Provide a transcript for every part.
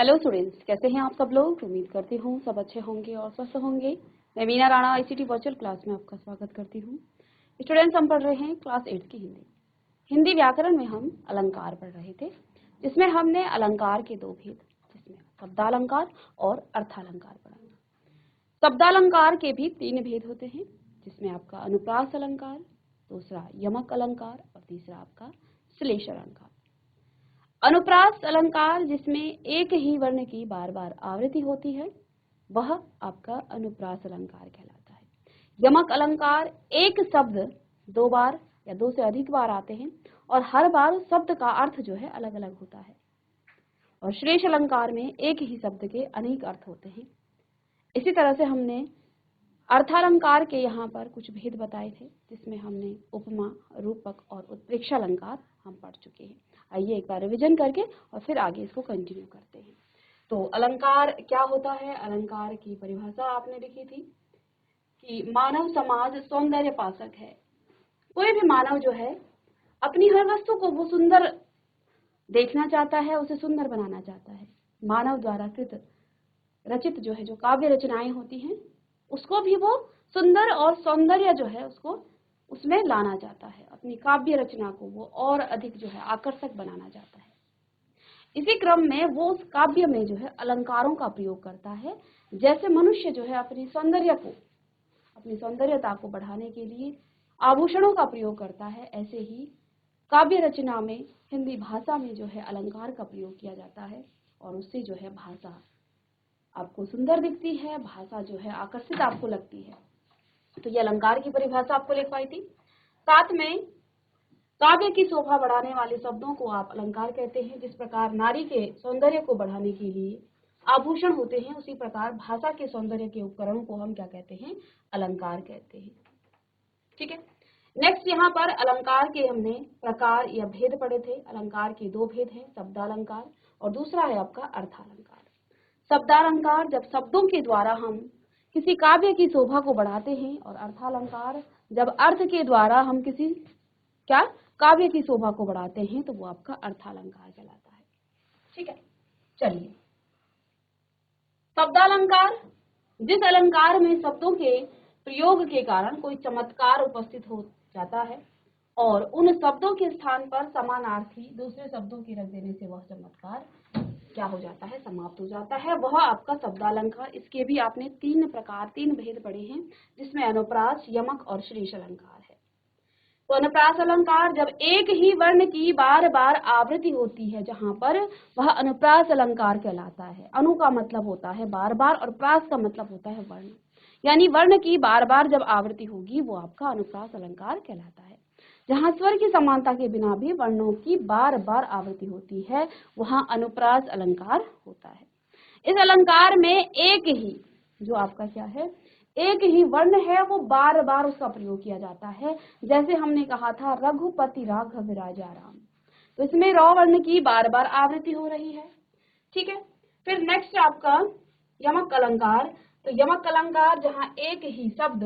Hello students, कैसे हैं आप सब लोग। उम्मीद करती हूँ सब अच्छे होंगे और स्वस्थ होंगे। मैं Meena Rana ICT virtual class में आपका स्वागत करती हूँ। स्टूडेंट्स, हम पढ़ रहे हैं क्लास 8 की हिंदी व्याकरण में हम अलंकार पढ़ रहे थे, जिसमें हमने अलंकार के दो भेद, जिसमें शब्दालंकार और अर्थालंकार पढ़ा। शब्दालंकार के भी 3 भेद होते हैं, जिसमें आपका अनुप्रास अलंकार, दूसरा यमक अलंकार और तीसरा आपका श्लेष अलंकार। अनुप्रास अलंकार जिसमें एक ही वर्ण की बार बार आवृत्ति होती है, वह आपका अनुप्रास अलंकार कहलाता है। यमक अलंकार एक शब्द 2 बार या 2 से अधिक बार आते हैं और हर बार उस शब्द का अर्थ जो है अलग अलग होता है। और श्लेष अलंकार में एक ही शब्द के अनेक अर्थ होते हैं। इसी तरह से हमने अर्थालंकार के यहाँ पर कुछ भेद बताए थे, जिसमें हमने उपमा, रूपक और उत्प्रेक्षा अलंकार हम पढ़ चुके हैं। आइए एक बार रिविजन करके और फिर आगे इसको कंटिन्यू करते हैं। तो अलंकार क्या होता है? अलंकार की परिभाषा आपने लिखी थी कि मानव समाज सौंदर्य पाशक है। कोई भी मानव जो है अपनी हर वस्तु को वो सुंदर देखना चाहता है, उसे सुंदर बनाना चाहता है। मानव द्वारा कृत रचित जो है, जो काव्य रचनाएं होती हैं, उसको भी वो सुंदर और सौंदर्य जो है उसको उसमें लाना चाहता है। अपनी काव्य रचना को वो और अधिक जो है आकर्षक बनाना चाहता है। इसी क्रम में वो उस काव्य में जो है अलंकारों का प्रयोग करता है। जैसे मनुष्य जो है अपनी सौंदर्यता को बढ़ाने के लिए आभूषणों का प्रयोग करता है, ऐसे ही काव्य रचना में, हिंदी भाषा में जो है अलंकार का प्रयोग किया जाता है और उससे जो है भाषा आपको सुंदर दिखती है, भाषा जो है आकर्षित आपको लगती है। तो ये अलंकार की परिभाषा आपको लिखवाई थी। साथ में काव्य की शोभा बढ़ाने वाले शब्दों को आप अलंकार कहते हैं। जिस प्रकार नारी के सौंदर्य को बढ़ाने के लिए आभूषण होते हैं, उसी प्रकार भाषा के सौंदर्य के उपकरणों को हम क्या कहते हैं? अलंकार कहते हैं। ठीक है। नेक्स्ट यहाँ पर अलंकार के हमने प्रकार या भेद पढ़े थे। अलंकार के 2 भेद हैं, शब्दालंकार और दूसरा है आपका अर्थालंकार। शब्दालंकार जब शब्दों के द्वारा हम किसी काव्य की शोभा को बढ़ाते हैं, और अर्थालंकार जब अर्थ के द्वारा हम किसी काव्य की शोभा को बढ़ाते हैं, तो वो आपका अर्थालंकार कहलाता है। ठीक है, चलिए। शब्दालंकार, जिस अलंकार में शब्दों के प्रयोग के कारण कोई चमत्कार उपस्थित हो जाता है और उन शब्दों के स्थान पर समानार्थी दूसरे शब्दों के रख देने से वह चमत्कार क्या हो जाता है? समाप्त हो जाता है, वह आपका शब्दालंकार। इसके भी आपने 3 प्रकार, 3 भेद पढ़े हैं, जिसमें अनुप्रास, यमक और श्लेष अलंकार है। तो अनुप्रास अलंकार जब एक ही वर्ण की बार बार आवृत्ति होती है, जहां पर वह अनुप्रास अलंकार कहलाता है। अनु का मतलब होता है बार बार और प्रास का मतलब होता है वर्ण, यानी वर्ण की बार बार जब आवृत्ति होगी वो आपका अनुप्रास अलंकार कहलाता है। जहां स्वर की समानता के बिना भी वर्णों की बार बार आवृत्ति होती है, वहां अनुप्रास अलंकार होता है। इस अलंकार में एक ही जो आपका क्या है, एक ही वर्ण है, वो बार बार उसका प्रयोग किया जाता है। जैसे हमने कहा था रघुपति राघव विराजा राम, तो इसमें रॉ वर्ण की बार बार आवृत्ति हो रही है। ठीक है। फिर नेक्स्ट आपका यमक अलंकार। तो यमक अलंकार जहां एक ही शब्द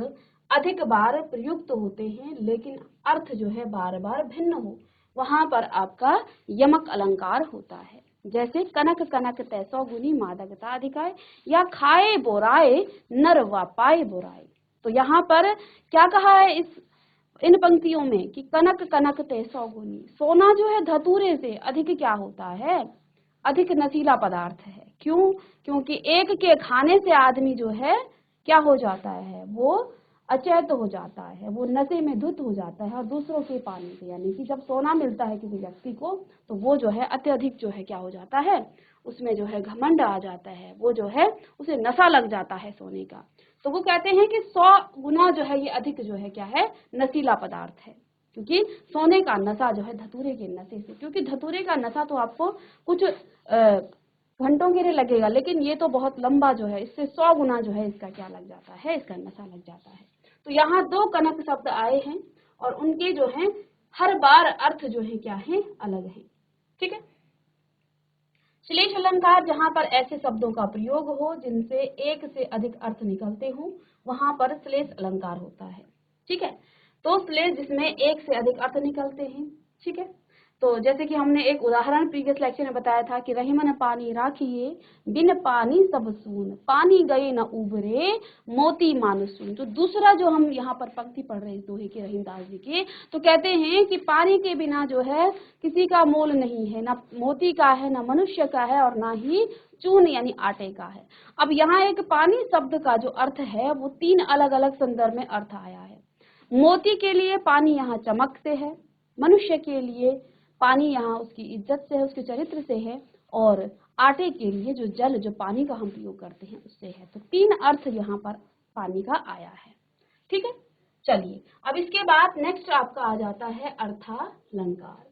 अधिक बार प्रयुक्त होते हैं, लेकिन अर्थ जो है बार बार भिन्न हो, वहां पर आपका यमक अलंकार होता है। जैसे कनक कनक तैसौ गुनी मादकता अधिकाय, या खाए बोराए नर वा पाए बोराए। तो यहाँ पर क्या कहा है इन पंक्तियों में कि कनक कनक तैसौ गुनी, सोना जो है धतूरे से अधिक क्या होता है? अधिक नशीला पदार्थ है। क्यों? क्योंकि एक के खाने से आदमी जो है क्या हो जाता है? वो अचेत हो जाता है, वो नशे में धुत हो जाता है। और दूसरों के पाने से, यानी कि जब सोना मिलता है किसी व्यक्ति को, तो वो जो है अत्यधिक जो है क्या हो जाता है? उसमें जो है घमंड आ जाता है, वो जो है उसे नशा लग जाता है सोने का। तो वो कहते हैं कि 100 गुना जो है ये अधिक जो है क्या है? नशीला पदार्थ है। क्योंकि सोने का नशा जो है धतूरे के नशे से, क्योंकि धतूरे का नशा तो आपको कुछ घंटों के लिए लगेगा, लेकिन ये तो बहुत लंबा जो है, इससे 100 गुना जो है इसका क्या लग जाता है? इसका नशा लग जाता है। तो यहाँ 2 कनक शब्द आए हैं और उनके जो है हर बार अर्थ जो है क्या है? अलग है। ठीक है। श्लेष अलंकार जहां पर ऐसे शब्दों का प्रयोग हो जिनसे एक से अधिक अर्थ निकलते हो, वहां पर श्लेष अलंकार होता है। ठीक है। तो श्लेष जिसमें एक से अधिक अर्थ निकलते हैं। ठीक है। तो जैसे कि हमने एक उदाहरण प्रीवियस लेक्चर में बताया था कि रहीमन पानी राखिए बिन पानी सब सून, पानी गए न उबरे मोती मानसून। तो दूसरा जो हम यहाँ पर पंक्ति पढ़ रहे हैं दोहे के रहीमदास जी के, तो कहते हैं कि पानी के बिना जो है किसी का मोल नहीं है, ना मोती का है, ना मनुष्य का है, और ना ही चून यानी आटे का है। अब यहाँ एक पानी शब्द का जो अर्थ है वो 3 अलग अलग संदर्भ में अर्थ आया है। मोती के लिए पानी यहाँ चमक से है, मनुष्य के लिए पानी यहाँ उसकी इज्जत से है, उसके चरित्र से है, और आटे के लिए जो जल, जो पानी का हम प्रयोग करते हैं उससे है। तो 3 अर्थ यहाँ पर पानी का आया है। ठीक है, चलिए अब इसके बाद नेक्स्ट आपका आ जाता है अर्थालंकार,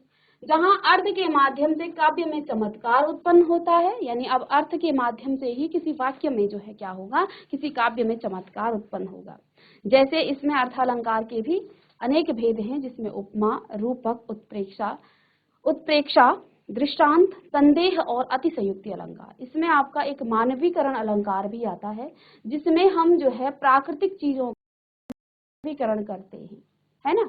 जहाँ अर्थ के माध्यम से काव्य में चमत्कार उत्पन्न होता है। यानी अब अर्थ के माध्यम से ही किसी वाक्य में जो है क्या होगा, किसी काव्य में चमत्कार उत्पन्न होगा। जैसे इसमें अर्थालंकार के भी अनेक भेद हैं, जिसमें उपमा, रूपक, उत्प्रेक्षा, दृष्टांत, संदेह और अतिशयोक्ति अलंकार। इसमें आपका एक मानवीकरण अलंकार भी आता है, जिसमें हम जो है प्राकृतिक चीजों का मानवीकरण करते हैं, है ना।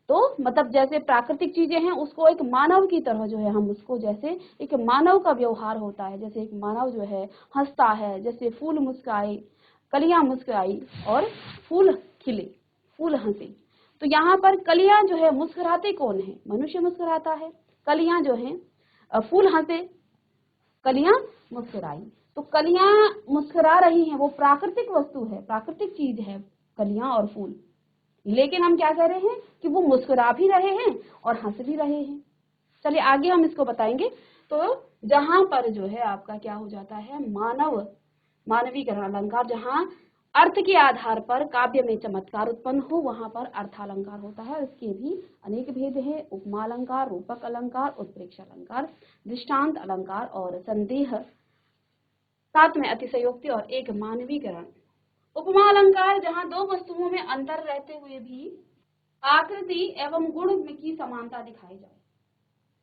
तो मतलब जैसे प्राकृतिक चीजें हैं उसको एक मानव की तरह जो है हम उसको, जैसे एक मानव का व्यवहार होता है, जैसे एक मानव जो है हंसता है, जैसे फूल मुस्कुराए, कलियां मुस्कुराई और फूल खिले, फूल हंसे। तो यहाँ पर कलियां जो है मुस्कुराते कौन है, मनुष्य मुस्कुराता है। कलियां जो है फूल हंसे, कलियां मुस्कुराई। तो कलियां मुस्कुरा रही हैं, वो प्राकृतिक वस्तु है, प्राकृतिक चीज है कलियां और फूल, लेकिन हम क्या कर रहे हैं कि वो मुस्कुरा भी रहे हैं और हंस भी रहे हैं। चलिए आगे हम इसको बताएंगे। तो जहां पर जो है आपका क्या हो जाता है, मानवीकरण अलंकार, जहां अर्थ के आधार पर काव्य में चमत्कार उत्पन्न हो, वहां पर अर्थालंकार होता है। इसके भी अनेक भेद हैं, उपमा अलंकार, रूपक अलंकार, उत्प्रेक्षा अलंकार, दृष्टांत अलंकार और संदेह, साथ में अतिशयोक्ति और एक मानवीकरण। उपमा अलंकार, जहां 2 वस्तुओं में अंतर रहते हुए भी आकृति एवं गुण की समानता दिखाई जाए,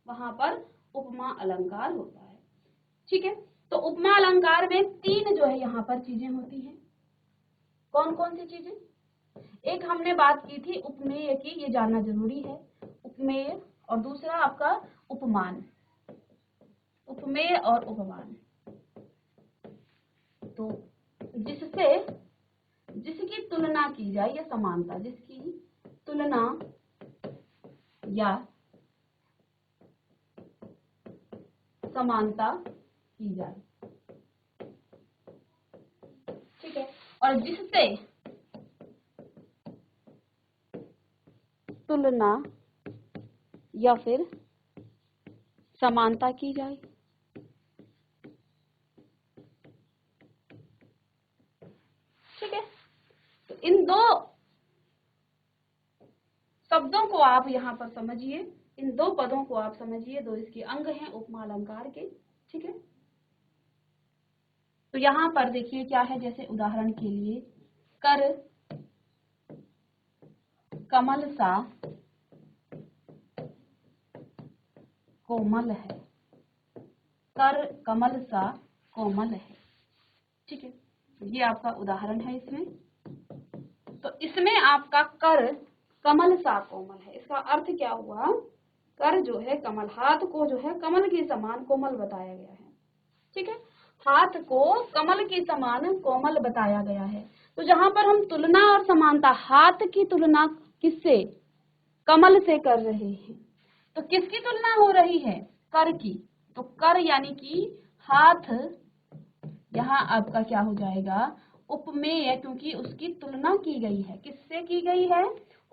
वहां पर उपमा अलंकार होता है। ठीक है, तो उपमा अलंकार में 3 जो है यहाँ पर चीजें होती हैं। कौन कौन सी चीजें? एक हमने बात की थी उपमेय की, ये जानना जरूरी है, उपमेय, और दूसरा आपका उपमान, उपमेय और उपमान। तो जिसकी तुलना की जाए या समानता, जिसकी तुलना या समानता की जाए, ठीक है, और जिससे तुलना या फिर समानता की जाए। ठीक है, तो इन 2 शब्दों को आप यहाँ पर समझिए, इन 2 पदों को आप समझिए, 2 इसके अंग हैं उपमा अलंकार के। ठीक है, तो यहाँ पर देखिए क्या है, जैसे उदाहरण के लिए, कर कमल सा कोमल है, कर कमल सा कोमल है। ठीक है, ये आपका उदाहरण है इसमें। तो इसमें आपका कर कमल सा कोमल है, इसका अर्थ क्या हुआ, कर जो है कमल, हाथ को जो है कमल के समान कोमल बताया गया है। ठीक है, हाथ को कमल के समान कोमल बताया गया है। तो जहां पर हम तुलना और समानता, हाथ की तुलना किससे, कमल से कर रहे हैं, तो किसकी तुलना हो रही है, कर की। तो कर यानी कि हाथ, यहाँ आपका क्या हो जाएगा, उपमेय, क्योंकि उसकी तुलना की गई है, किससे की गई है,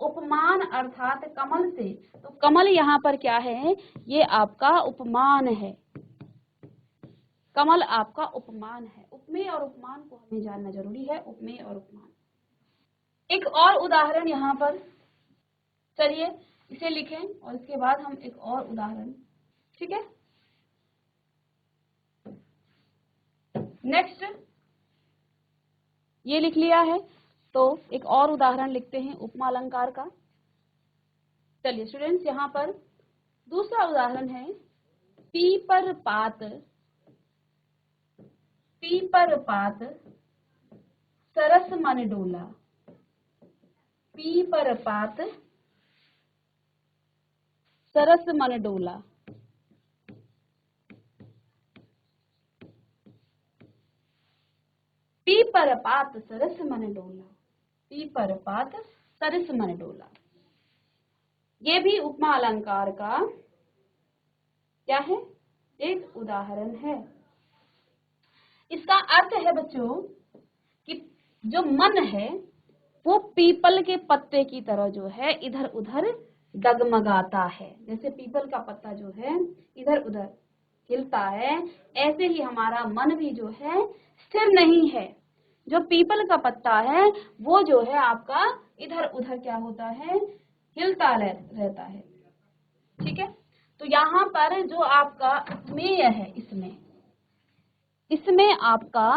उपमान अर्थात कमल से। तो कमल यहाँ पर क्या है, ये आपका उपमान है, कमल आपका उपमान है। उपमेय और उपमान को हमें जानना जरूरी है, उपमेय और उपमान। एक और उदाहरण यहाँ पर, चलिए इसे लिखें और इसके बाद हम एक और उदाहरण, ठीक है। नेक्स्ट ये लिख लिया है, तो एक और उदाहरण लिखते हैं उपमा अलंकार का। चलिए स्टूडेंट्स, यहाँ पर दूसरा उदाहरण है, पीपर पात सरस मन डोला, पीपर पात सरस मन डोला। पीपर पात सरस मन डोला, पीपर पात सरस मन डोला। ये भी उपमा अलंकार का क्या है, एक उदाहरण है। इसका अर्थ है बच्चों कि जो मन है वो पीपल के पत्ते की तरह जो है इधर उधर डगमगाता है। जैसे पीपल का पत्ता जो है इधर उधर हिलता है, ऐसे ही हमारा मन भी जो है स्थिर नहीं है। जो पीपल का पत्ता है वो जो है आपका इधर उधर क्या होता है, हिलता रहता है। ठीक है, तो यहाँ पर जो आपका उपमेय है, इसमें आपका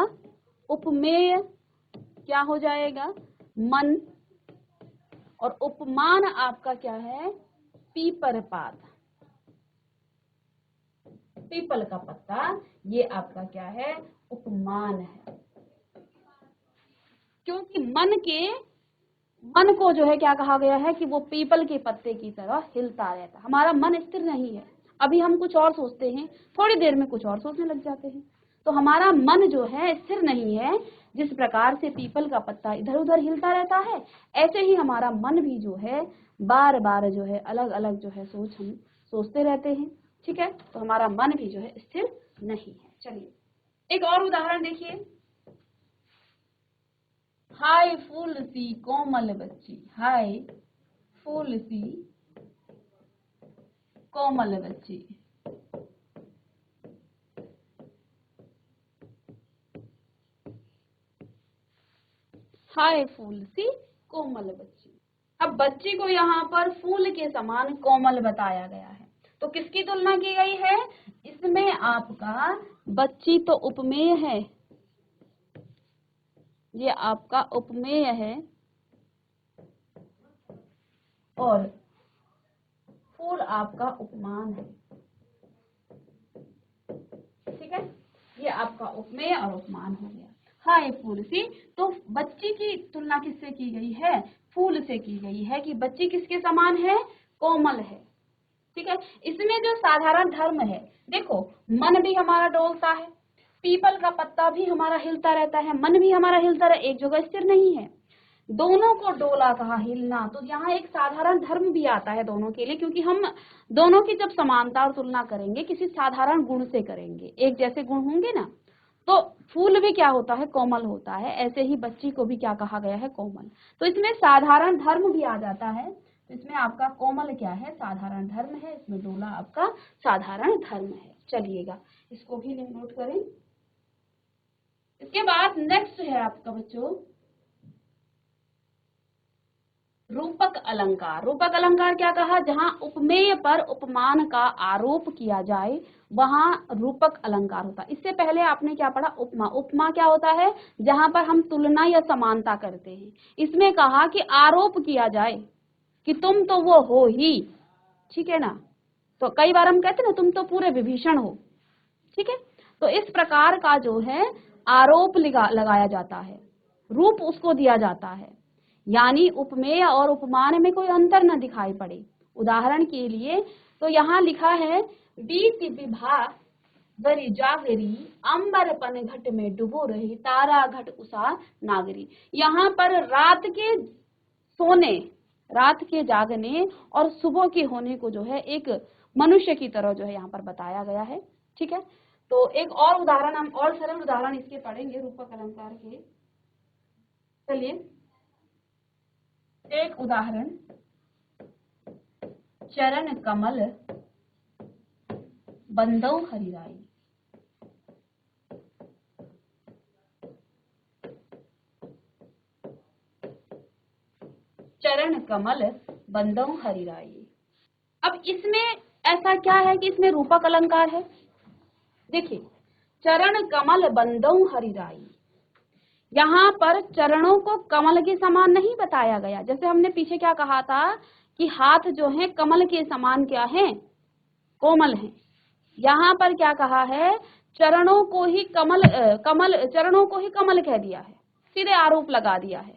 उपमेय क्या हो जाएगा, मन, और उपमान आपका क्या है, पीपर पात, पीपल का पत्ता, ये आपका क्या है, उपमान है। क्योंकि मन को जो है क्या कहा गया है कि वो पीपल के पत्ते की तरह हिलता रहता। हमारा मन स्थिर नहीं है, अभी हम कुछ और सोचते हैं, थोड़ी देर में कुछ और सोचने लग जाते हैं। तो हमारा मन जो है स्थिर नहीं है। जिस प्रकार से पीपल का पत्ता इधर उधर हिलता रहता है, ऐसे ही हमारा मन भी जो है बार बार जो है अलग अलग जो है हम सोचते रहते हैं। ठीक है, तो हमारा मन भी जो है स्थिर नहीं है। चलिए एक और उदाहरण देखिए। हाय फूल सी कोमल बच्ची, हाय फूल सी कोमल बच्ची। हाय फूल सी कोमल बच्ची। अब बच्ची को यहाँ पर फूल के समान कोमल बताया गया है, तो किसकी तुलना की गई है, इसमें आपका बच्ची तो उपमेय है, ये आपका उपमेय है, और फूल आपका उपमान है। ठीक है, ये आपका उपमेय और उपमान हो गया। हाय फूल सी, तो बच्ची की तुलना किससे की गई है, फूल से की गई है कि बच्ची किसके समान है, कोमल है। ठीक है, इसमें जो साधारण धर्म है, देखो मन भी हमारा डोलता है, पीपल का पत्ता भी हमारा हिलता रहता है, मन भी हमारा हिलता रहे, एक जगह स्थिर नहीं है। दोनों को डोला कहा, हिलना, तो यहाँ एक साधारण धर्म भी आता है दोनों के लिए, क्योंकि हम दोनों की जब समानता और तुलना करेंगे किसी साधारण गुण से करेंगे, एक जैसे गुण होंगे ना, तो फूल भी क्या होता है, कोमल होता है, ऐसे ही बच्ची को भी क्या कहा गया है, कोमल। तो इसमें साधारण धर्म भी आ जाता है। तो इसमें आपका कोमल क्या है, साधारण धर्म है, इसमें डोला आपका साधारण धर्म है। चलिएगा इसको भी नोट करें। इसके बाद नेक्स्ट है आपका बच्चों रूपक अलंकार। रूपक अलंकार क्या कहा, जहां उपमेय पर उपमान का आरोप किया जाए वहां रूपक अलंकार होता है। इससे पहले आपने क्या पढ़ा, उपमा। उपमा क्या होता है, जहां पर हम तुलना या समानता करते हैं। इसमें कहा कि आरोप किया जाए कि तुम तो वो हो ही, ठीक है ना, तो कई बार हम कहते हैं ना तुम तो पूरे विभीषण हो। ठीक है, तो इस प्रकार का जो है आरोप लगाया जाता है, रूप उसको दिया जाता है, यानी उपमेय और उपमान में कोई अंतर न दिखाई पड़े। उदाहरण के लिए तो यहाँ लिखा है, बीत विभा गरी जागरी, अंबर पन घट में डुबो रही, तारा घट उषा नागरी। यहाँ पर रात के सोने, रात के जागने और सुबह के होने को जो है एक मनुष्य की तरह जो है यहाँ पर बताया गया है। ठीक है, तो एक और उदाहरण, हम और सरल उदाहरण इसके पढ़ेंगे रूपक अलंकार के। चलिए एक उदाहरण, चरण कमल बंदौ हरिराई। चरण कमल बंदौ हरिराई। अब इसमें ऐसा क्या है कि इसमें रूपक अलंकार है। देखिए, चरण कमल बंदौ हरिराई, यहाँ पर चरणों को कमल के समान नहीं बताया गया। जैसे हमने पीछे क्या कहा था कि हाथ जो है कमल के समान क्या है, कोमल है। यहाँ पर क्या कहा है, चरणों को ही चरणों को ही कमल कह दिया है, सीधे आरोप लगा दिया है।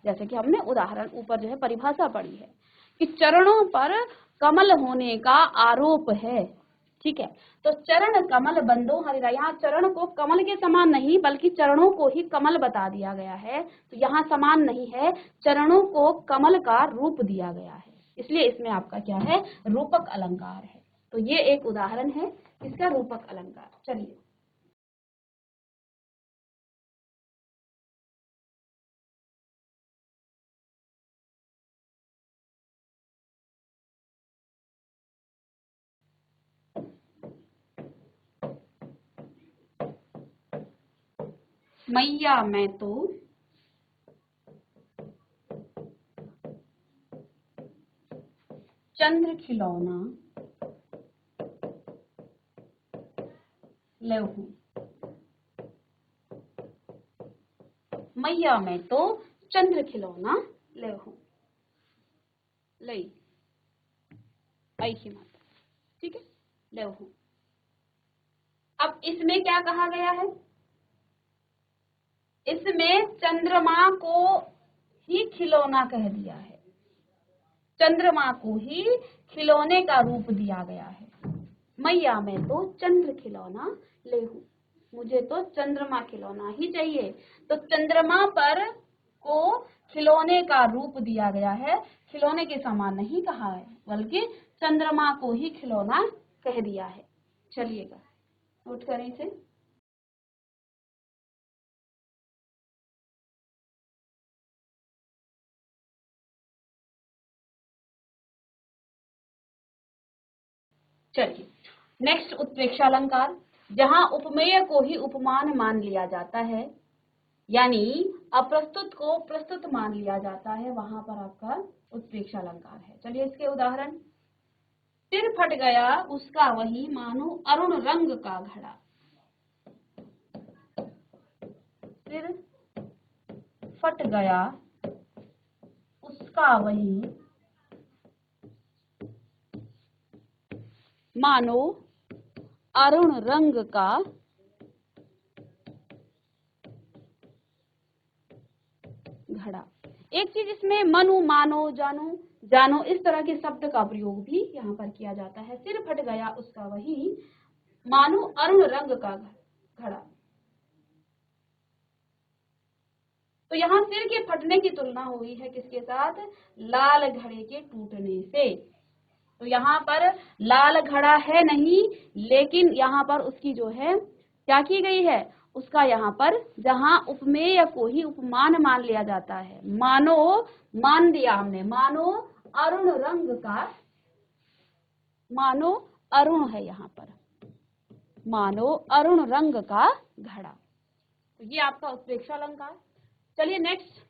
जैसे कि हमने उदाहरण ऊपर जो है परिभाषा पढ़ी है कि चरणों पर कमल होने का आरोप है। ठीक है, तो चरण कमल बंदो हरिरा, यहाँ चरण को कमल के समान नहीं बल्कि चरणों को ही कमल बता दिया गया है, तो यहाँ समान नहीं है, चरणों को कमल का रूप दिया गया है, इसलिए इसमें आपका क्या है, रूपक अलंकार है। तो ये एक उदाहरण है इसका रूपक अलंकार। चलिए मैया मैं तो चंद्र खिलौना ले हूं। मैया मैं तो चंद्र खिलौना ले हूं। ले आई ही माता, ठीक है, ले हूं। अब इसमें क्या कहा गया है, इसमें चंद्रमा को ही खिलौना कह दिया है, चंद्रमा को ही खिलौने का रूप दिया गया है। मैया मैं तो चंद्र खिलौना ले हूं, मुझे तो चंद्रमा खिलौना ही चाहिए। तो चंद्रमा पर को खिलौने का रूप दिया गया है, खिलौने के समान नहीं कहा है बल्कि चंद्रमा को ही खिलौना कह दिया है। चलिएगा नोट करें इसे। चलिए नेक्स्ट उत्प्रेक्षा अलंकार, जहां उपमेय को ही उपमान मान लिया जाता है, यानी अप्रस्तुत को प्रस्तुत मान लिया जाता है, वहां पर आपका उत्प्रेक्षा अलंकार है। चलिए इसके उदाहरण, सिर फट गया उसका वही मानो अरुण रंग का घड़ा। सिर फट गया उसका वही मानो अरुण रंग का घड़ा। एक चीज इसमें मनु मानो जानो जानो इस तरह के शब्द का प्रयोग भी यहाँ पर किया जाता है। सिर फट गया उसका वही मानो अरुण रंग का घड़ा, तो यहाँ सिर के फटने की तुलना हुई है किसके साथ, लाल घड़े के टूटने से। तो यहाँ पर लाल घड़ा है नहीं, लेकिन यहाँ पर उसकी जो है क्या की गई है, उसका यहाँ पर जहाँ उपमेय को ही उपमान मान लिया जाता है, मानो मान दिया हमने, मानो अरुण रंग का, मानो अरुण है यहाँ पर, मानो अरुण रंग का घड़ा। तो ये आपका उत्प्रेक्षा अलंकार। चलिए नेक्स्ट,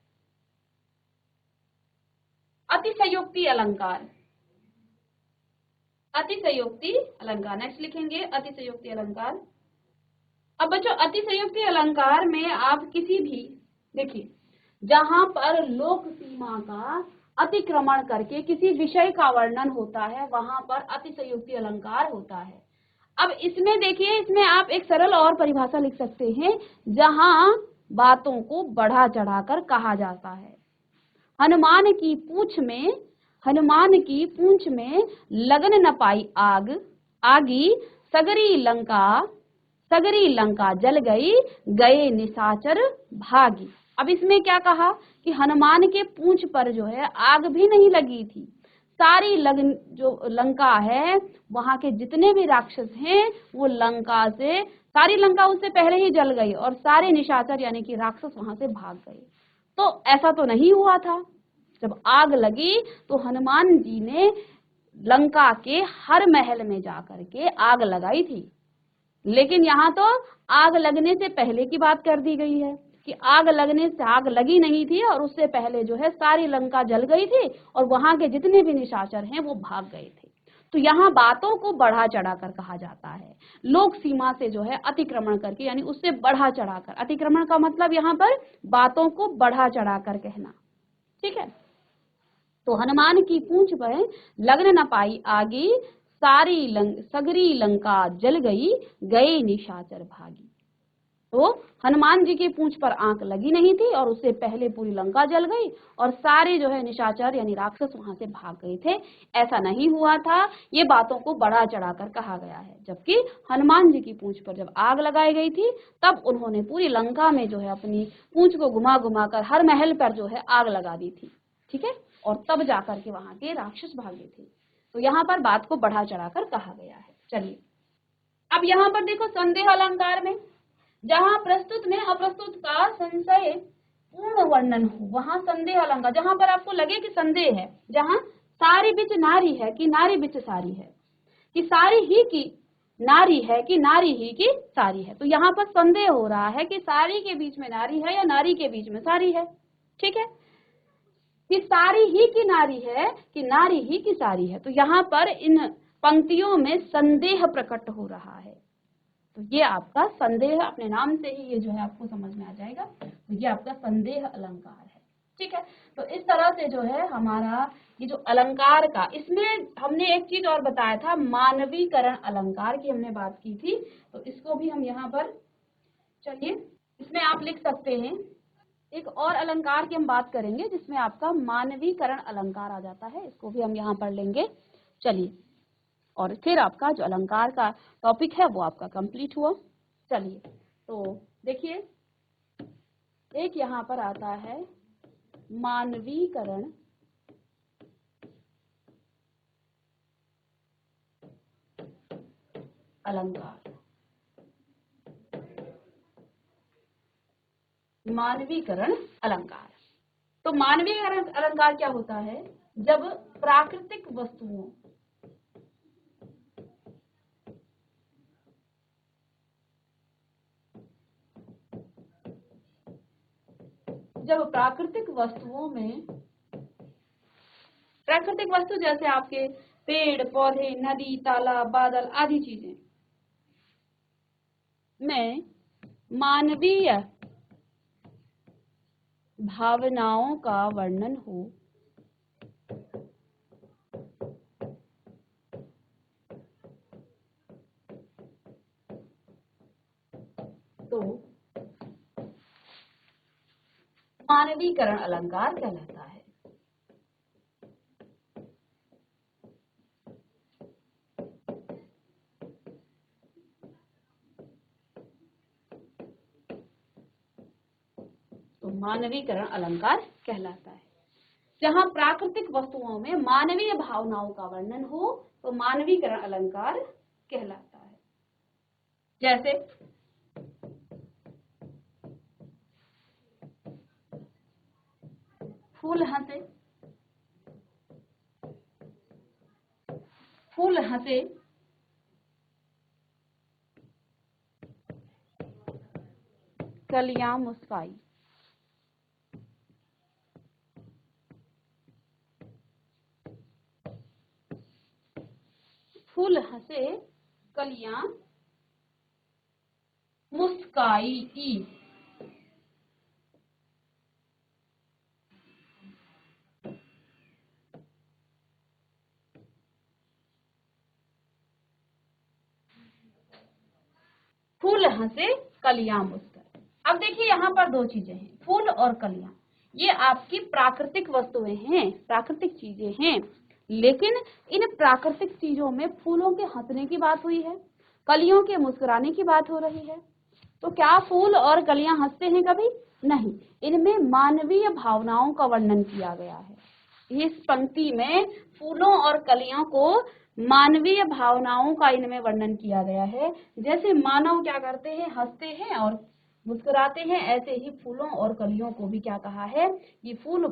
अतिशयोक्ति अलंकार। अतिशयोक्ति अलंकार नेक्स्ट लिखेंगे, अतिशयोक्ति अलंकार। अब बच्चों अतिशयोक्ति अलंकार में आप किसी भी, देखिए जहां पर लोक सीमा का अतिक्रमण करके किसी विषय का वर्णन होता है, वहां पर अतिशयोक्ति अलंकार होता है। अब इसमें देखिए, इसमें आप एक सरल और परिभाषा लिख सकते हैं, जहां बातों को बढ़ा चढ़ाकर कहा जाता है। हनुमान की पूंछ में, हनुमान की पूंछ में लगन न पाई आग, आगी सगरी लंका जल गई, गए निशाचर भागी। अब इसमें क्या कहा कि हनुमान के पूंछ पर जो है आग भी नहीं लगी थी, सारी लगन जो लंका है, वहां के जितने भी राक्षस हैं वो लंका से, सारी लंका उससे पहले ही जल गई और सारे निशाचर यानी कि राक्षस वहां से भाग गए। तो ऐसा तो नहीं हुआ था, जब आग लगी तो हनुमान जी ने लंका के हर महल में जाकर के आग लगाई थी, लेकिन यहाँ तो आग लगने से पहले की बात कर दी गई है कि आग लगने से, आग लगी नहीं थी और उससे पहले जो है सारी लंका जल गई थी और वहां के जितने भी निशाचर हैं वो भाग गए थे। तो यहाँ बातों को बढ़ा चढ़ाकर कहा जाता है, लोक सीमा से जो है अतिक्रमण करके, यानी उससे बढ़ा चढ़ाकर, अतिक्रमण का मतलब यहाँ पर बातों को बढ़ा चढ़ाकर कहना। ठीक है, तो हनुमान की पूंछ पर लगन न पाई आगी, सगरी लंका जल गई, गए निशाचर भागी। तो हनुमान जी की पूंछ पर आंख लगी नहीं थी और उससे पहले पूरी लंका जल गई और सारे जो है निशाचर यानी राक्षस वहां से भाग गए थे। ऐसा नहीं हुआ था, ये बातों को बढ़ा चढ़ाकर कहा गया है। जबकि हनुमान जी की पूंछ पर जब आग लगाई गई थी तब उन्होंने पूरी लंका में जो है अपनी पूंछ को घुमा घुमा कर हर महल पर जो है आग लगा दी थी, ठीक है, और तब जाकर के वहां के राक्षस भागे थे। तो यहाँ पर बात को बढ़ा चढ़ाकर कहा गया है। चलिए अब यहाँ पर देखो संदेह अलंकार में जहां प्रस्तुत में अप्रस्तुत का संशय पूर्ण वर्णन हो, वहां संदेह अलंकार, जहां पर आपको लगे कि संदेह है, जहां सारी बिच नारी है कि नारी बिच सारी है, कि सारी ही की नारी है कि नारी ही की सारी है। तो यहाँ पर संदेह हो रहा है कि सारी के बीच में नारी है या नारी के बीच में सारी है, ठीक है, कि सारी ही की नारी है कि नारी ही की सारी है। तो यहाँ पर इन पंक्तियों में संदेह प्रकट हो रहा है। तो ये आपका संदेह, अपने नाम से ही ये जो है आपको समझ में आ जाएगा। तो ये आपका संदेह अलंकार है, ठीक है। तो इस तरह से जो है हमारा ये जो अलंकार का, इसमें हमने एक चीज और बताया था, मानवीकरण अलंकार की हमने बात की थी। तो इसको भी हम यहाँ पर, चलिए इसमें आप लिख सकते हैं, एक और अलंकार की हम बात करेंगे जिसमें आपका मानवीकरण अलंकार आ जाता है, इसको भी हम यहाँ पर लेंगे। चलिए, और फिर आपका जो अलंकार का टॉपिक है वो आपका कंप्लीट हुआ। चलिए तो देखिए, एक यहाँ पर आता है मानवीकरण अलंकार। मानवीकरण अलंकार, तो मानवीकरण अलंकार क्या होता है? जब प्राकृतिक वस्तुओं, जब प्राकृतिक वस्तुओं में, प्राकृतिक वस्तु जैसे आपके पेड़ पौधे, नदी, तालाब, बादल आदि चीजें में मानवीय भावनाओं का वर्णन हो, तो मानवीकरण अलंकार कहलाता है। तो मानवीकरण अलंकार कहलाता है जहां प्राकृतिक वस्तुओं में मानवीय भावनाओं का वर्णन हो, तो मानवीकरण अलंकार कहलाता है। जैसे फूल हंसे, फूल हंसे, कलियां मुस्काई। फूल हंसे, कलियां मुस्काई। फूल हंसे, कलियां मुस्काई। अब देखिए यहाँ पर दो चीजें हैं, फूल और कलियां, ये आपकी प्राकृतिक वस्तुएं हैं, प्राकृतिक चीजें हैं। लेकिन इन प्राकृतिक चीजों में फूलों के हंसने की बात हुई है, कलियों के मुस्कुराने की बात हो रही है। तो क्या फूल और कलियां हंसते हैं कभी? नहीं। इनमें मानवीय भावनाओं का वर्णन किया गया है। इस पंक्ति में फूलों और कलियों को मानवीय भावनाओं का इनमें वर्णन किया गया है। जैसे मानव क्या करते हैं, हंसते हैं और मुस्कुराते हैं, ऐसे ही फूलों और कलियों को भी क्या कहा है, ये फूल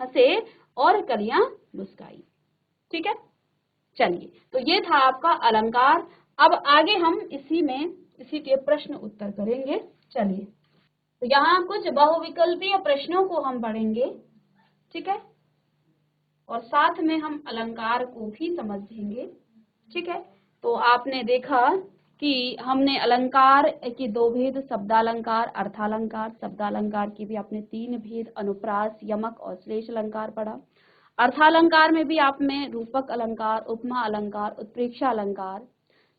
हंसे और कलियां मुस्काई, ठीक है। चलिए, तो ये था आपका अलंकार। अब आगे हम इसी के प्रश्न उत्तर करेंगे। चलिए, तो यहाँ कुछ बहुविकल्पीय प्रश्नों को हम पढ़ेंगे, ठीक है, और साथ में हम अलंकार को भी समझेंगे, ठीक है। तो आपने देखा कि हमने अलंकार के दो भेद, शब्दालंकार, अर्थालंकार। शब्दालंकार की भी आपने तीन भेद, अनुप्रास, यमक और श्लेष अलंकार पढ़ा। अर्थालंकार में भी आपने रूपक अलंकार, उपमा अलंकार, उत्प्रेक्षा अलंकार,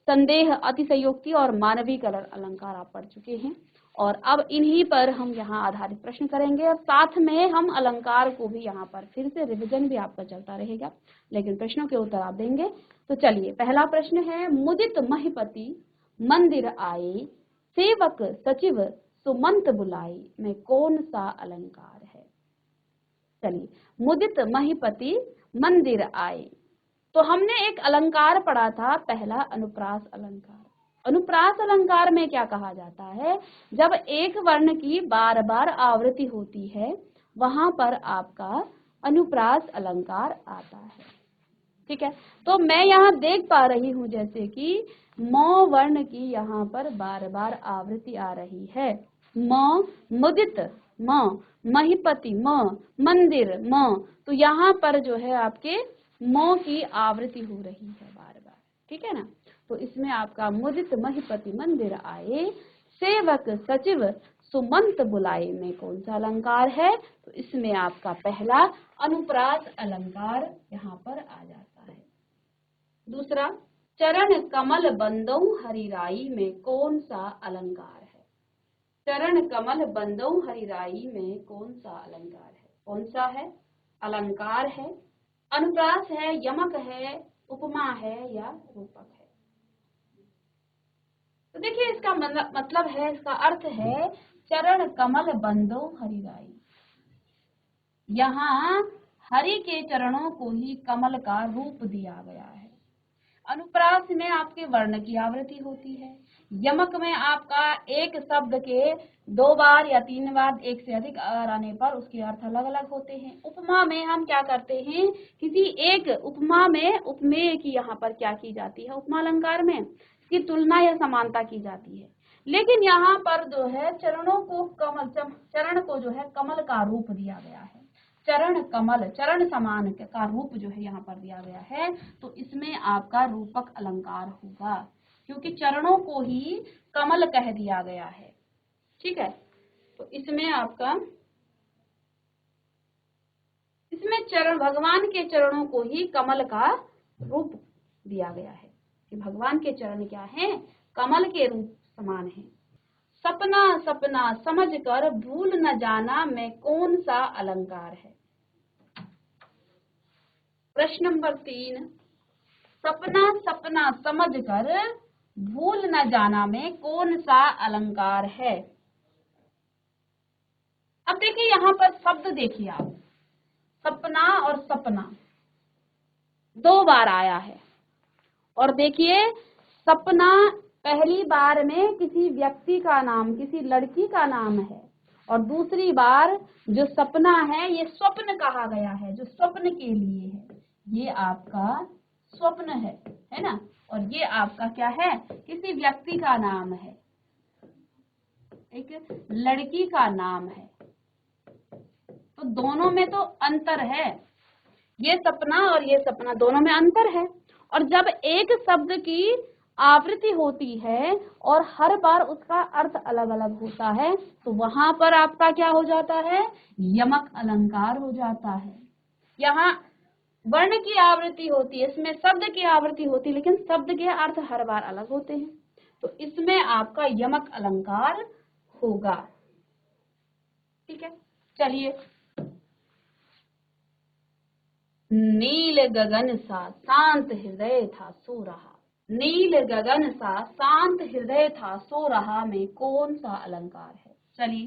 संदेह, अतिशयोक्ति और मानवीकरण अलंकार आप पढ़ चुके हैं। और अब इन्हीं पर हम यहाँ आधारित प्रश्न करेंगे और साथ में हम अलंकार को भी यहाँ पर फिर से रिवीजन भी आपका चलता रहेगा, लेकिन प्रश्नों के उत्तर आप देंगे। तो चलिए, पहला प्रश्न है, मुदित महिपति मंदिर आए, सेवक सचिव सुमंत बुलाए में कौन सा अलंकार है? चलिए, मुदित महिपति मंदिर आए, तो हमने एक अलंकार पढ़ा था पहला, अनुप्रास अलंकार। अनुप्रास अलंकार में क्या कहा जाता है, जब एक वर्ण की बार बार आवृत्ति होती है वहां पर आपका अनुप्रास अलंकार आता है। ठीक है, तो मैं यहाँ देख पा रही हूँ जैसे कि म वर्ण की यहाँ पर बार बार आवृत्ति आ रही है, म, मुदित म, महिपति म, मंदिर म, तो यहाँ पर जो है आपके म की आवृत्ति हो रही है बार बार। ठीक है ना, तो इसमें आपका मुदित महिपति मंदिर आए, सेवक सचिव सुमंत बुलाए में कौन सा अलंकार है? तो इसमें आपका पहला अनुप्रास अलंकार यहाँ पर आ जाता है। दूसरा, चरण कमल बंदौ हरिराई में कौन सा अलंकार है? चरण कमल बंदौ हरिराई में कौन सा अलंकार है? कौन सा है? अलंकार है, अनुप्रास है, यमक है, उपमा है या रूपक है? तो देखिए, इसका मतलब है, इसका अर्थ है चरण कमल बंदो हरिराई। यहाँ हरि के चरणों को ही कमल का रूप दिया गया है। अनुप्रास में आपके वर्ण की आवृत्ति होती है, यमक में आपका एक शब्द के 2 बार या 3 बार, एक से अधिक आने पर उसके अर्थ अलग अलग होते हैं। उपमा में हम क्या करते हैं, किसी एक उपमा में उपमेय की यहाँ पर क्या की जाती है, उपमा अलंकार में की तुलना या समानता की जाती है। लेकिन यहाँ पर जो है चरणों को चरण को जो है कमल का रूप दिया गया है, चरण कमल, चरण समान का रूप जो है यहाँ पर दिया गया है, तो इसमें आपका रूपक अलंकार होगा, क्योंकि चरणों को ही कमल कह दिया गया है। ठीक है, तो इसमें आपका, इसमें चरण, भगवान के चरणों को ही कमल का रूप दिया गया है कि भगवान के चरण क्या हैं, कमल के रूप समान है। सपना सपना समझकर भूल न जाना में कौन सा अलंकार है? प्रश्न नंबर 3, सपना सपना समझकर भूल न जाना में कौन सा अलंकार है? अब देखिए, यहाँ पर शब्द देखिए आप, सपना और सपना 2 बार आया है, और देखिए सपना पहली बार में किसी व्यक्ति का नाम, किसी लड़की का नाम है, और दूसरी बार जो सपना है ये स्वप्न कहा गया है, जो स्वप्न के लिए है, ये आपका स्वप्न है ना, और ये आपका क्या है, किसी व्यक्ति का नाम है, एक लड़की का नाम है। तो दोनों में तो अंतर है, ये सपना और ये सपना, दोनों में अंतर है। और जब एक शब्द की आवृत्ति होती है और हर बार उसका अर्थ अलग अलग होता है, तो वहां पर आपका क्या हो जाता है, यमक अलंकार हो जाता है। यहाँ वर्ण की आवृत्ति होती है, इसमें शब्द की आवृत्ति होती है, लेकिन शब्द के अर्थ हर बार अलग होते हैं, तो इसमें आपका यमक अलंकार होगा। ठीक है, चलिए, नील गगन सा शांत हृदय था सो रहा, नील गगन सा शांत हृदय था सो रहा में कौन सा अलंकार है? चलिए,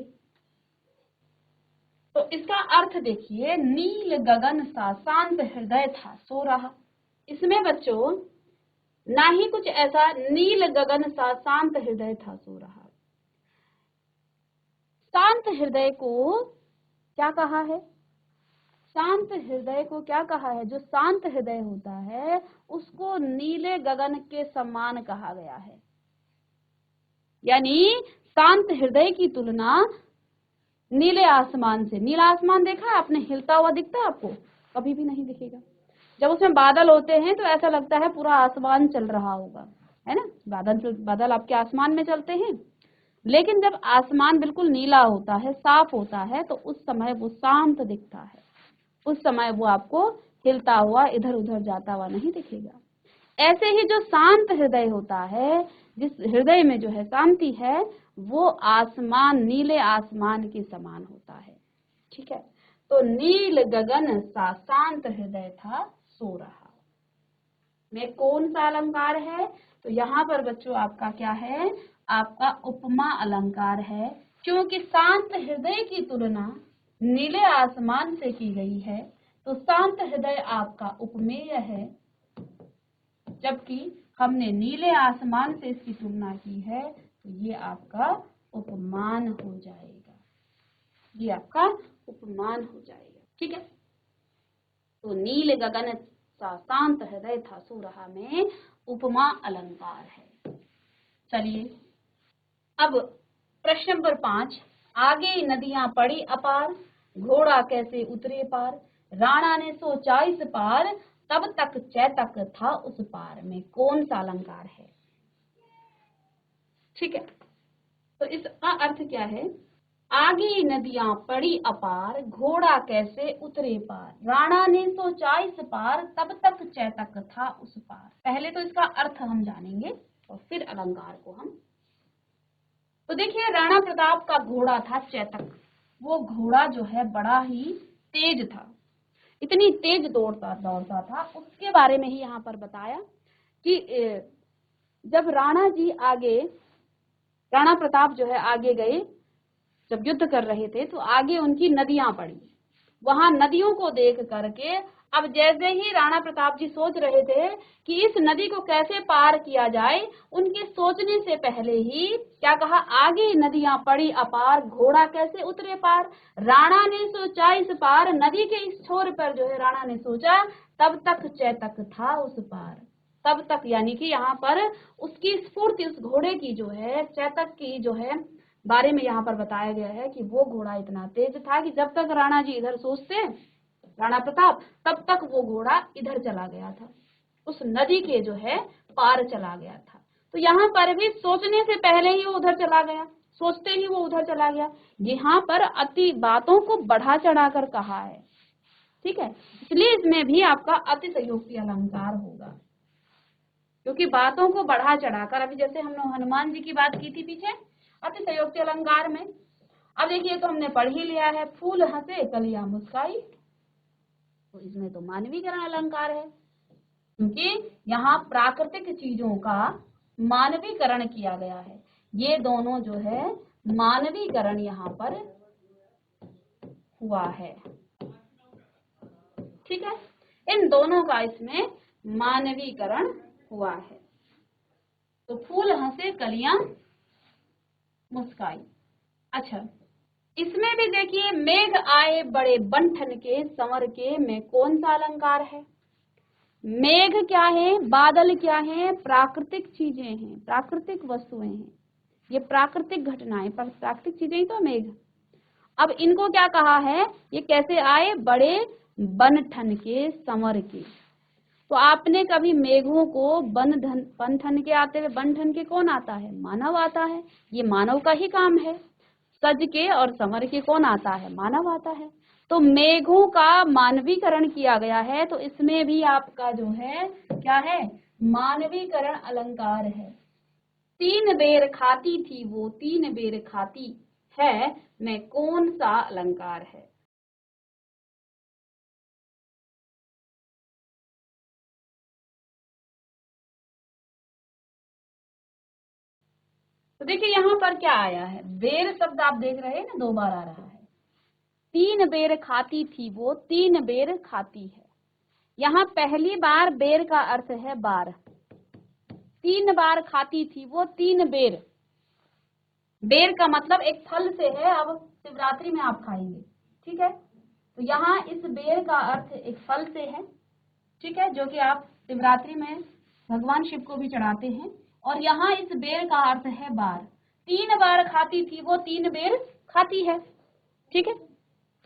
तो इसका अर्थ देखिए, नील गगन सा शांत हृदय था सो रहा, इसमें बच्चों ना ही कुछ ऐसा नील गगन सा शांत हृदय था सो रहा, शांत हृदय को क्या कहा है, शांत हृदय को क्या कहा है, जो शांत हृदय होता है उसको नीले गगन के समान कहा गया है। यानी शांत हृदय की तुलना नीले आसमान से, नीला आसमान देखा है आपने, हिलता हुआ दिखता है आपको? कभी भी नहीं दिखेगा। जब उसमें बादल होते हैं तो ऐसा लगता है पूरा आसमान चल रहा होगा, है ना, बादल आपके आसमान में चलते हैं, लेकिन जब आसमान बिल्कुल नीला होता है, साफ होता है, तो उस समय वो शांत दिखता है, उस समय वो आपको हिलता हुआ, इधर उधर जाता हुआ नहीं दिखेगा। ऐसे ही जो शांत हृदय होता है, जिस हृदय में जो है शांति है, वो आसमान नीले आसमान के समान होता है। ठीक है, तो नील गगन सा शांत हृदय था सो रहा में कौन सा अलंकार है? तो यहाँ पर बच्चों आपका क्या है, आपका उपमा अलंकार है, क्योंकि शांत हृदय की तुलना नीले आसमान से की गई है, तो शांत हृदय आपका उपमेय है, जबकि हमने नीले आसमान से इसकी तुलना की है, तो ये आपका उपमान हो जाएगा, ये आपका उपमान हो जाएगा। ठीक है, तो नील गगन सा शांत हृदय था सो रहा में उपमा अलंकार है। चलिए अब प्रश्न नंबर 5, आगे नदियां पड़ी अपार, घोड़ा कैसे उतरे पार, राणा ने सोचा इस पार, तब तक चैतक था उस पार में कौन सा अलंकार है? ठीक है, तो इसका अर्थ क्या है, आगे नदियां पड़ी अपार, घोड़ा कैसे उतरे पार, राणा ने सोचा इस पार, तब तक चैतक था उस पार। पहले तो इसका अर्थ हम जानेंगे और फिर अलंकार को हम। तो देखिए, राणा प्रताप का घोड़ा था चैतक, वो घोड़ा जो है बड़ा ही तेज था, इतनी तेज दौड़ता था, उसके बारे में ही यहाँ पर बताया कि जब राणा प्रताप जो है आगे गए, जब युद्ध कर रहे थे तो आगे उनकी नदियां पड़ी, वहां नदियों को देख करके अब जैसे ही राणा प्रताप जी सोच रहे थे कि इस नदी को कैसे पार किया जाए, उनके सोचने से पहले ही क्या कहा, आगे नदियां पड़ी अपार, घोड़ा कैसे उतरे पार, राणा ने सोचा इस पार, नदी के इस छोर पर जो है राणा ने सोचा, तब तक चैतक था उस पार। तब तक यानी कि यहाँ पर उसकी स्फूर्ति, उस घोड़े की जो है, चैतक की जो है बारे में यहाँ पर बताया गया है कि वो घोड़ा इतना तेज था कि जब तक राणा जी इधर सोचते, राणा प्रताप, तब तक वो घोड़ा इधर चला गया था, उस नदी के जो है पार चला गया था। तो यहाँ पर भी सोचने से पहले ही वो उधर चला गया, सोचते ही वो उधर चला गया। यहाँ पर अति बातों को बढ़ा चढ़ाकर कहा है, ठीक है, इसलिए इसमें भी आपका अतिशयोक्ति अलंकार होगा, क्योंकि बातों को बढ़ा चढ़ाकर, अभी जैसे हमने हनुमान जी की बात की थी पीछे अतिशयोक्ति अलंकार में। अब देखिए, तो हमने पढ़ ही लिया है, फूल हंसे कलियां मुस्काई, तो इसमें तो मानवीकरण अलंकार है, क्योंकि यहाँ प्राकृतिक चीजों का मानवीकरण किया गया है। ये दोनों जो है मानवीकरण यहाँ पर हुआ है। ठीक है, इन दोनों का इसमें मानवीकरण हुआ है। तो फूल हंसे कलियां मुस्काई। अच्छा, इसमें भी देखिए, मेघ आए बड़े बंठन के संवर के में कौन सा अलंकार है? मेघ क्या है, बादल क्या है, प्राकृतिक चीजें हैं, प्राकृतिक वस्तुएं हैं, ये प्राकृतिक घटनाएं, प्राकृतिक चीजें ही तो मेघ। अब इनको क्या कहा है, ये कैसे आए, बड़े बनठन के संवर के। तो आपने कभी मेघों को बनठन के आते हुए, बनठन के कौन आता है, मानव आता है, ये मानव का ही काम है। सज के और संवर के कौन आता है, मानव आता है। तो मेघों का मानवीकरण किया गया है, तो इसमें भी आपका जो है क्या है, मानवीकरण अलंकार है। 3 बेर खाती थी वो 3 बेर खाती है में कौन सा अलंकार है? तो देखिए, यहाँ पर क्या आया है, बेर शब्द आप देख रहे हैं ना, 2 बार आ रहा है। 3 बेर खाती थी वो 3 बेर खाती है। यहाँ पहली बार बेर का अर्थ है बार, 3 बार खाती थी वो 3 बेर। बेर का मतलब एक फल से है, अब शिवरात्रि में आप खाएंगे, ठीक है, तो यहाँ इस बेर का अर्थ एक फल से है, ठीक है, जो कि आप शिवरात्रि में भगवान शिव को भी चढ़ाते हैं। और यहाँ इस बेर का अर्थ है बार, 3 बार खाती थी वो 3 बेर खाती है। ठीक है,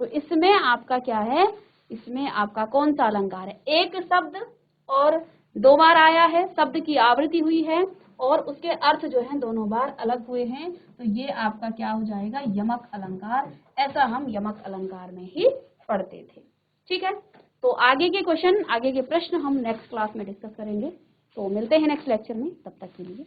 तो इसमें आपका क्या है, इसमें आपका कौन सा अलंकार है, एक शब्द और 2 बार आया है, शब्द की आवृत्ति हुई है और उसके अर्थ जो है दोनों बार अलग हुए हैं, तो ये आपका क्या हो जाएगा, यमक अलंकार। ऐसा हम यमक अलंकार में ही पढ़ते थे। ठीक है, तो आगे के क्वेश्चन, आगे के प्रश्न हम नेक्स्ट क्लास में डिस्कस करेंगे। तो मिलते हैं नेक्स्ट लेक्चर में, तब तक के लिए